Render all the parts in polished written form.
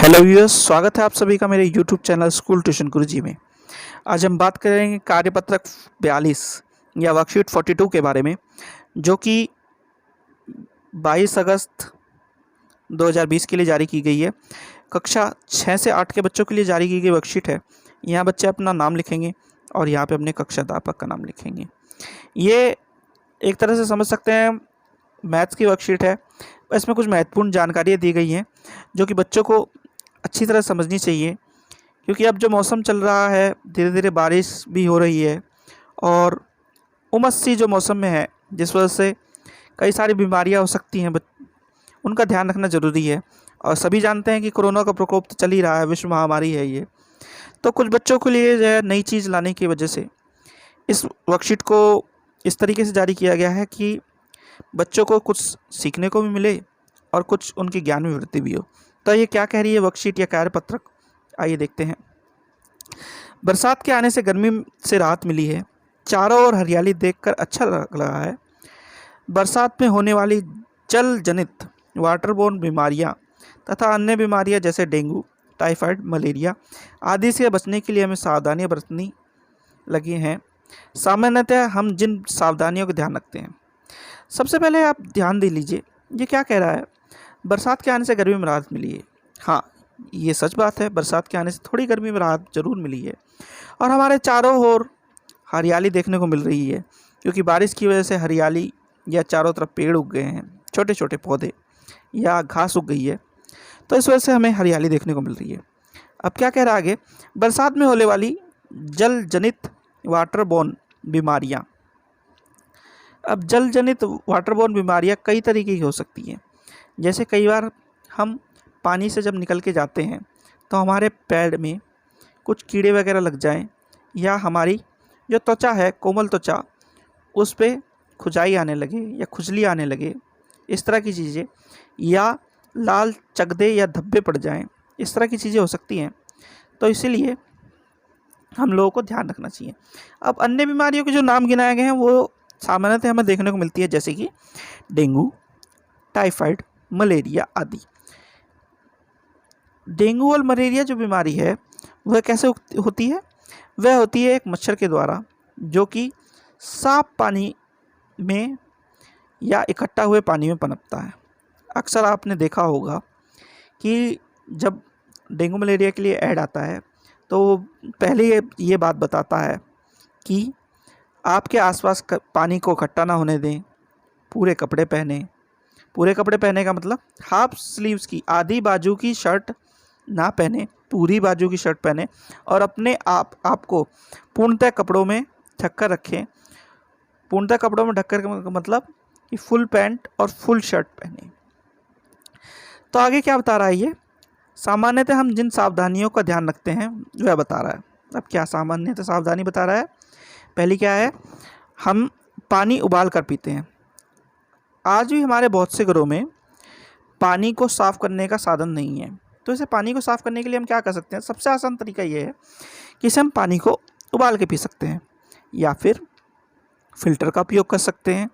Hello viewers, स्वागत है आप सभी का मेरे यूट्यूब चैनल स्कूल ट्यूशन गुरुजी में। आज हम बात करेंगे कार्यपत्रक 42 या वर्कशीट 42 के बारे में, जो कि 22 अगस्त 2020 के लिए जारी की गई है। कक्षा 6 से 8 के बच्चों के लिए जारी की गई वर्कशीट है। यहाँ बच्चे अपना नाम लिखेंगे और यहाँ पे अपने कक्षा अध्यापक का नाम लिखेंगे। ये एक तरह से समझ सकते हैं मैथ्स की वर्कशीट है। इसमें कुछ महत्वपूर्ण जानकारियाँ दी गई हैं जो कि बच्चों को अच्छी तरह समझनी चाहिए, क्योंकि अब जो मौसम चल रहा है, धीरे धीरे बारिश भी हो रही है और उमस सी जो मौसम में है, जिस वजह से कई सारी बीमारियां हो सकती हैं, उनका ध्यान रखना ज़रूरी है। और सभी जानते हैं कि कोरोना का प्रकोप तो चल ही रहा है, विश्व महामारी है ये। तो कुछ बच्चों के लिए जो है नई चीज़ लाने की वजह से इस वर्कशीट को इस तरीके से जारी किया गया है कि बच्चों को कुछ सीखने को भी मिले और कुछ उनकी ज्ञान में वृद्धि भी हो। तो ये क्या कह रही है वर्कशीट या कार्यपत्रक, आइए देखते हैं। बरसात के आने से गर्मी से राहत मिली है। चारों ओर हरियाली देखकर अच्छा लग रहा है। बरसात में होने वाली जल जनित वाटरबोर्न बीमारियां तथा अन्य बीमारियां जैसे डेंगू, टाइफाइड, मलेरिया आदि से बचने के लिए हमें सावधानियां बरतनी लगी हैं। सामान्यतः हम जिन सावधानियों का ध्यान रखते हैं, सबसे पहले आप ध्यान दे लीजिए। ये क्या कह रहा है? बरसात के आने से गर्मी में राहत मिली है। हाँ, ये सच बात है, बरसात के आने से थोड़ी गर्मी में राहत जरूर मिली है और हमारे चारों ओर हरियाली देखने को मिल रही है, क्योंकि बारिश की वजह से हरियाली या चारों तरफ पेड़ उग गए हैं, छोटे छोटे पौधे या घास उग गई है, तो इस वजह से हमें हरियाली देखने को मिल रही है। अब क्या कह रहा है आगे? बरसात में होने वाली जल जनित वाटरबोर्न बीमारियाँ। अब जल जनित वाटरबोर्न बीमारियाँ कई तरीके की हो सकती हैं। जैसे कई बार हम पानी से जब निकल के जाते हैं तो हमारे पैर में कुछ कीड़े वगैरह लग जाएं, या हमारी जो त्वचा है, कोमल त्वचा, उस पर खुजाई आने लगे या खुजली आने लगे, इस तरह की चीज़ें, या लाल चकदे या धब्बे पड़ जाएं, इस तरह की चीज़ें हो सकती हैं। तो इसीलिए हम लोगों को ध्यान रखना चाहिए। अब अन्य बीमारियों के जो नाम गिनाए गए हैं वो सामान्यतः हमें देखने को मिलती है, जैसे कि डेंगू, टाइफाइड, मलेरिया आदि। डेंगू और मलेरिया जो बीमारी है वह कैसे होती है? वह होती है एक मच्छर के द्वारा, जो कि साफ पानी में या इकट्ठा हुए पानी में पनपता है। अक्सर आपने देखा होगा कि जब डेंगू मलेरिया के लिए ऐड आता है तो वो पहले ये बात बताता है कि आपके आसपास पानी को इकट्ठा ना होने दें, पूरे कपड़े पहने। पूरे कपड़े पहने का मतलब हाफ स्लीव्स की, आधी बाजू की शर्ट ना पहने, पूरी बाजू की शर्ट पहने और अपने आपको पूर्णतः कपड़ों में ढककर रखें। पूर्णतः कपड़ों में ढककर का मतलब कि फुल पैंट और फुल शर्ट पहने। तो आगे क्या बता रहा है ये? सामान्यतः हम जिन सावधानियों का ध्यान रखते हैं वह बता रहा है। अब क्या सामान्यतः सावधानी बता रहा है? पहली क्या है? हम पानी उबाल कर पीते हैं। आज भी हमारे बहुत से घरों में पानी को साफ़ करने का साधन नहीं है, तो इसे पानी को साफ़ करने के लिए हम क्या कर सकते हैं? सबसे आसान तरीका ये है कि इसे हम पानी को उबाल के पी सकते हैं, या फिर फ़िल्टर का उपयोग कर सकते हैं,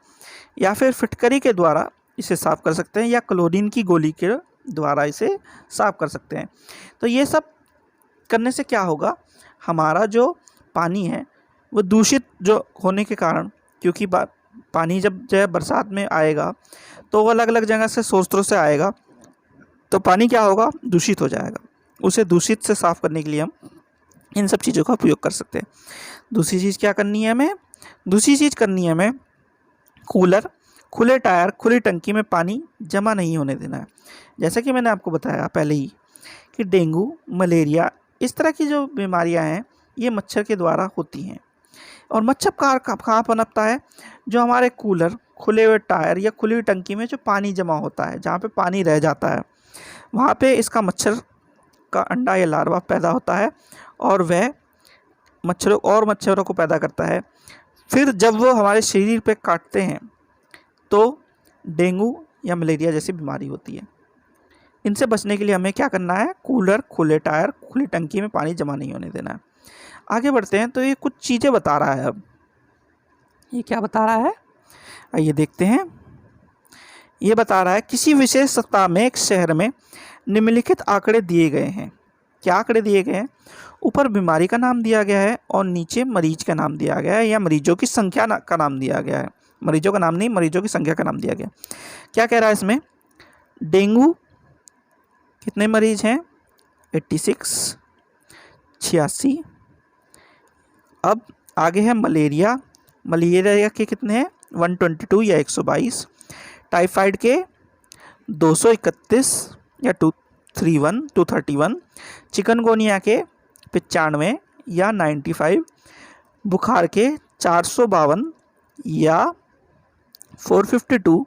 या फिर फिटकरी के द्वारा इसे साफ़ कर सकते हैं, या क्लोरीन की गोली के द्वारा इसे साफ़ कर सकते हैं। तो ये सब करने से क्या होगा? हमारा जो पानी है वो दूषित जो होने के कारण, क्योंकि पानी जब जो है बरसात में आएगा तो वो अलग अलग जगह से स्रोतों से आएगा, तो पानी क्या होगा? दूषित हो जाएगा। उसे दूषित से साफ़ करने के लिए हम इन सब चीज़ों का उपयोग कर सकते हैं। दूसरी चीज़ क्या करनी है हमें? दूसरी चीज़ करनी है हमें कूलर, खुले टायर, खुली टंकी में पानी जमा नहीं होने देना है। जैसा कि मैंने आपको बताया पहले ही कि डेंगू, मलेरिया, इस तरह की जो बीमारियां हैं ये मच्छर के द्वारा होती हैं। और मच्छर कहाँ पनपता है? जो हमारे कूलर, खुले हुए टायर या खुली हुई टंकी में जो पानी जमा होता है, जहाँ पे पानी रह जाता है, वहाँ पे इसका मच्छर का अंडा या लार्वा पैदा होता है और वह मच्छरों को पैदा करता है। फिर जब वो हमारे शरीर पे काटते हैं तो डेंगू या मलेरिया जैसी बीमारी होती है। इनसे बचने के लिए हमें क्या करना है? कूलर, खुले टायर, खुली टंकी में पानी जमा नहीं होने देना है। आगे बढ़ते हैं। तो ये कुछ चीज़ें बता रहा है। अब ये क्या बता रहा है, आइए देखते हैं। ये बता रहा है किसी विशेष सप्ताह में एक शहर में निम्नलिखित आंकड़े दिए गए हैं। क्या आंकड़े दिए गए हैं? ऊपर बीमारी का नाम दिया गया है और नीचे मरीज का नाम दिया गया है या मरीजों की संख्या का नाम दिया गया है। मरीजों का नाम नहीं, मरीजों की संख्या का नाम दिया गया। क्या कह रहा है इसमें? डेंगू कितने मरीज हैं? 86, 86। अब आगे है मलेरिया। मलेरिया के कितने हैं? 122 या 122। टाइफाइड के 231 या 231। चिकनगुनिया के 95 या 95। बुखार के 452 या 452।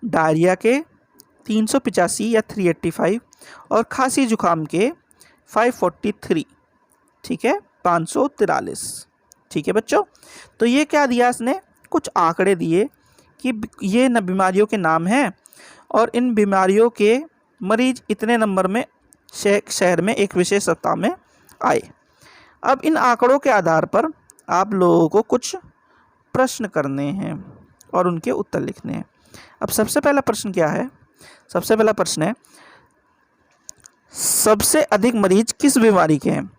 डायरिया के 385 या 385 और खांसी जुकाम के 543। ठीक है, 543। ठीक है बच्चों, तो ये क्या दिया इसने? कुछ आंकड़े दिए कि ये न बीमारियों के नाम हैं और इन बीमारियों के मरीज इतने नंबर में शहर में एक विशेष सप्ताह में आए। अब इन आंकड़ों के आधार पर आप लोगों को कुछ प्रश्न करने हैं और उनके उत्तर लिखने हैं। अब सबसे पहला प्रश्न क्या है? सबसे पहला प्रश्न है, सबसे अधिक मरीज किस बीमारी के हैं?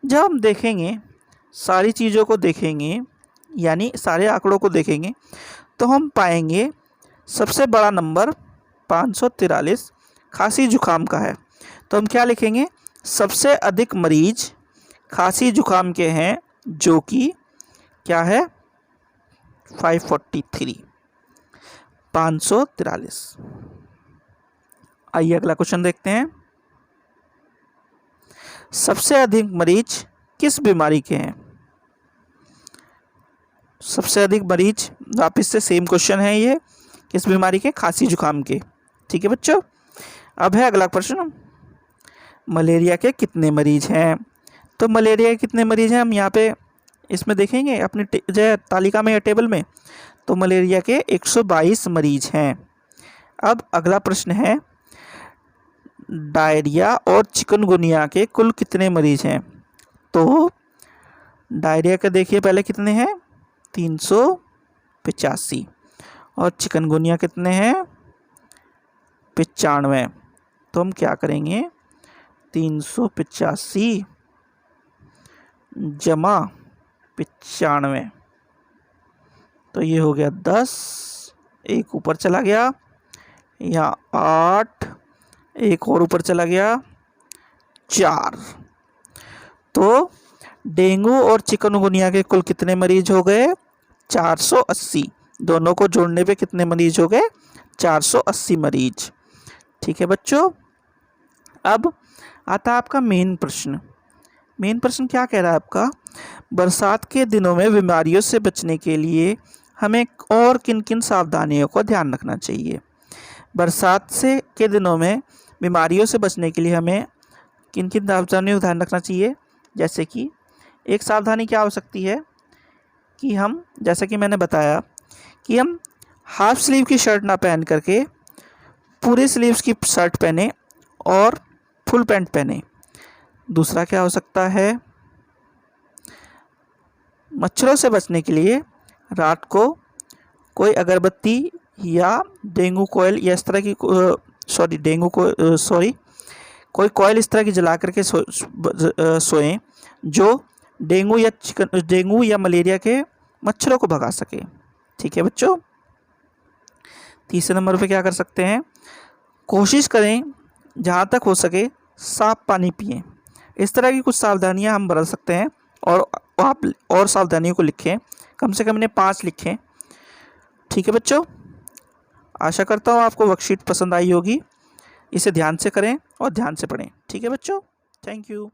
जब हम देखेंगे, सारी चीज़ों को देखेंगे, यानी सारे आंकड़ों को देखेंगे, तो हम पाएंगे सबसे बड़ा नंबर 543 खांसी जुकाम का है। तो हम क्या लिखेंगे? सबसे अधिक मरीज खांसी जुकाम के हैं, जो कि क्या है? 543। आइए अगला क्वेश्चन देखते हैं। सबसे अधिक मरीज किस बीमारी के हैं? सबसे अधिक मरीज, वापस से सेम क्वेश्चन है ये, किस बीमारी के? खांसी जुकाम के। ठीक है बच्चों, अब है अगला प्रश्न, मलेरिया के कितने मरीज हैं? तो मलेरिया के कितने मरीज हैं हम यहाँ पे इसमें देखेंगे अपनी जो तालिका में या टेबल में। तो मलेरिया के 122 मरीज हैं। अब अगला प्रश्न है, डायरिया और चिकनगुनिया के कुल कितने मरीज हैं? तो डायरिया के देखिए पहले कितने हैं? 385 और चिकनगुनिया कितने हैं? 95। तो हम क्या करेंगे? 385 जमा 95, तो ये हो गया 10, एक ऊपर चला गया, यहाँ 8, एक और ऊपर चला गया 4। तो डेंगू और चिकनगुनिया के कुल कितने मरीज हो गए? 480। दोनों को जोड़ने पे कितने मरीज हो गए? 480 मरीज। ठीक है बच्चों, अब आता है आपका मेन प्रश्न। मेन प्रश्न क्या कह रहा है आपका? बरसात के दिनों में बीमारियों से बचने के लिए हमें और किन किन सावधानियों को ध्यान रखना चाहिए? बरसात के दिनों में बीमारियों से बचने के लिए हमें किन किन सावधानियों का ध्यान रखना चाहिए? जैसे कि एक सावधानी क्या हो सकती है कि हम, जैसा कि मैंने बताया, कि हम हाफ स्लीव की शर्ट ना पहन करके पूरे स्लीव्स की शर्ट पहने और फुल पैंट पहने। दूसरा क्या हो सकता है? मच्छरों से बचने के लिए रात को कोई अगरबत्ती या डेंगू कॉइल या इस तरह की कोई कॉइल इस तरह की जला करके सोएं जो डेंगू या मलेरिया के मच्छरों को भगा सके। ठीक है बच्चों, तीसरे नंबर पे क्या कर सकते हैं? कोशिश करें जहाँ तक हो सके साफ पानी पिएं। इस तरह की कुछ सावधानियां हम बरत सकते हैं और आप और सावधानियों को लिखें, कम से कम इन्हें 5 लिखें। ठीक है बच्चों, आशा करता हूँ आपको वर्कशीट पसंद आई होगी। इसे ध्यान से करें और ध्यान से पढ़ें। ठीक है बच्चों, थैंक यू।